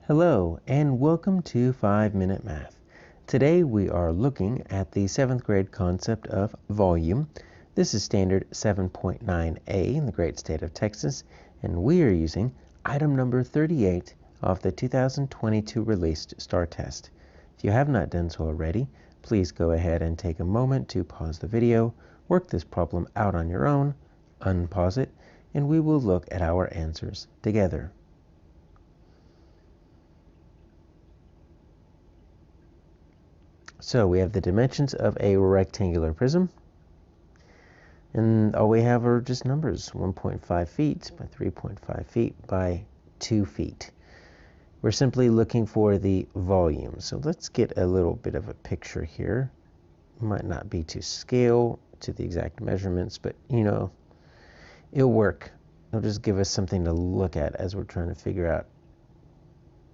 Hello and welcome to 5-Minute Math. Today we are looking at the 7th grade concept of volume. This is standard 7.9a in the great state of Texas, and we are using item number 38 of the 2022 released STAAR test. If you have not done so already, please go ahead and take a moment to pause the video, work this problem out on your own, unpause it, and we will look at our answers together. So we have the dimensions of a rectangular prism, and all we have are just numbers, 1.5 feet by 3.5 feet by 2 feet. We're simply looking for the volume. So let's get a little bit of a picture here. It might not be to scale to the exact measurements, but it'll work. It'll just give us something to look at as we're trying to figure out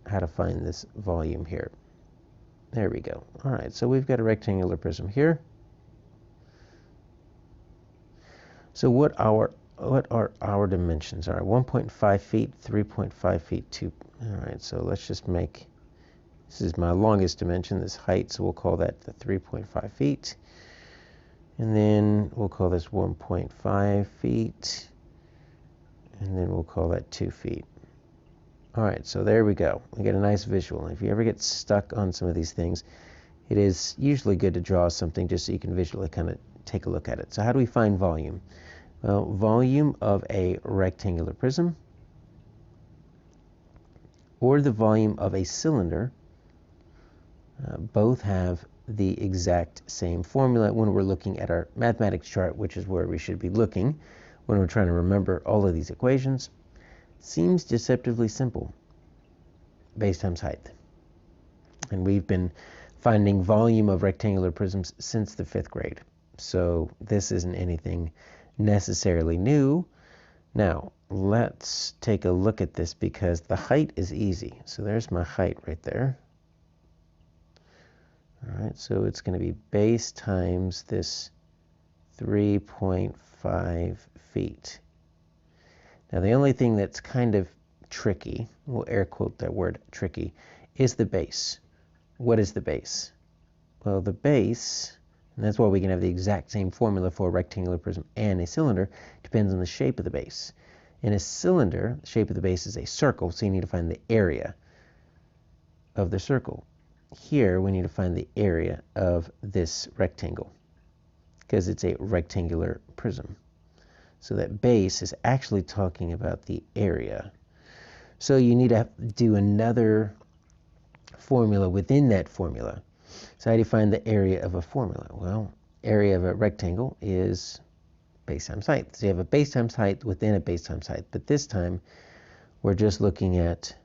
how to find this volume here. There we go. All right, so we've got a rectangular prism here. So what are our dimensions? All right, 1.5 feet, 3.5 feet, 2. All right, so let's just make, this is my longest dimension, this height, so we'll call that the 3.5 feet. And then we'll call this 1.5 feet. And then we'll call that 2 feet. All right, so there we go. We get a nice visual. If you ever get stuck on some of these things, it is usually good to draw something just so you can visually kind of take a look at it. So how do we find volume? Well, volume of a rectangular prism or the volume of a cylinder both have the exact same formula when we're looking at our mathematics chart, which is where we should be looking when we're trying to remember all of these equations. Seems deceptively simple. Base times height. And we've been finding volume of rectangular prisms since the 5th grade. So this isn't anything necessarily new. Now, let's take a look at this because the height is easy. So there's my height right there. All right, so it's going to be base times this 3.5 feet. Now, the only thing that's kind of tricky, we'll air quote that word tricky, is the base. What is the base? Well, the base, and that's why we can have the exact same formula for a rectangular prism and a cylinder, depends on the shape of the base. In a cylinder, the shape of the base is a circle, so you need to find the area of the circle. Here, we need to find the area of this rectangle because it's a rectangular prism. So that base is actually talking about the area. So you need to do another formula within that formula. So how do you find the area of a formula? Well, area of a rectangle is base times height. So you have a base times height within a base times height. But this time, we're just looking at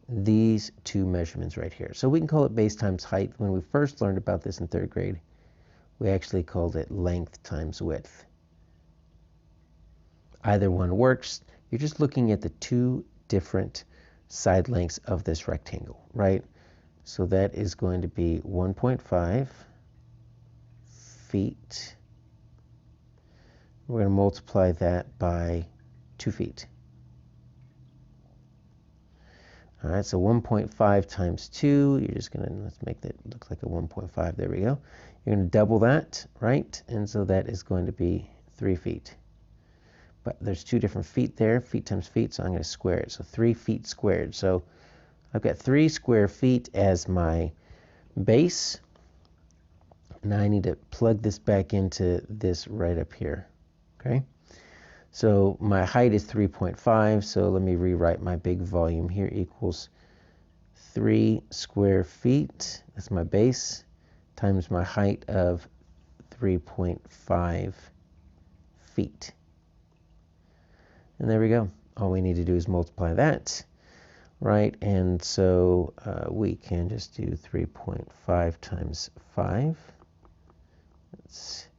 these two measurements right here. So we can call it base times height. When we first learned about this in 3rd grade, we actually called it length times width. Either one works. You're just looking at the two different side lengths of this rectangle, right? So that is going to be 1.5 feet. We're going to multiply that by 2 feet. All right, so 1.5 times 2, you're just going to, let's make that look like a 1.5. There we go. You're going to double that, right? And so that is going to be 3 feet. But there's 2 different feet there, feet times feet, so I'm going to square it. So 3 feet squared. So I've got 3 square feet as my base. Now I need to plug this back into this right up here. Okay? So my height is 3.5, so let me rewrite my big volume here equals 3 square feet, that's my base, times my height of 3.5 feet. And there we go. All we need to do is multiply that, right? And so we can just do 3.5 times 5. That's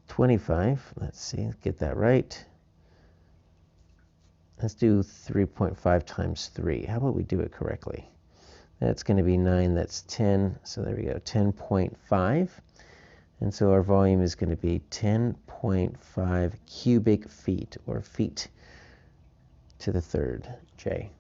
25. Let's see, get that right. Let's do 3.5 times 3. How about we do it correctly? That's going to be 9. That's 10. So there we go, 10.5. And so our volume is going to be 10.5 cubic feet, or feet to the 3rd J.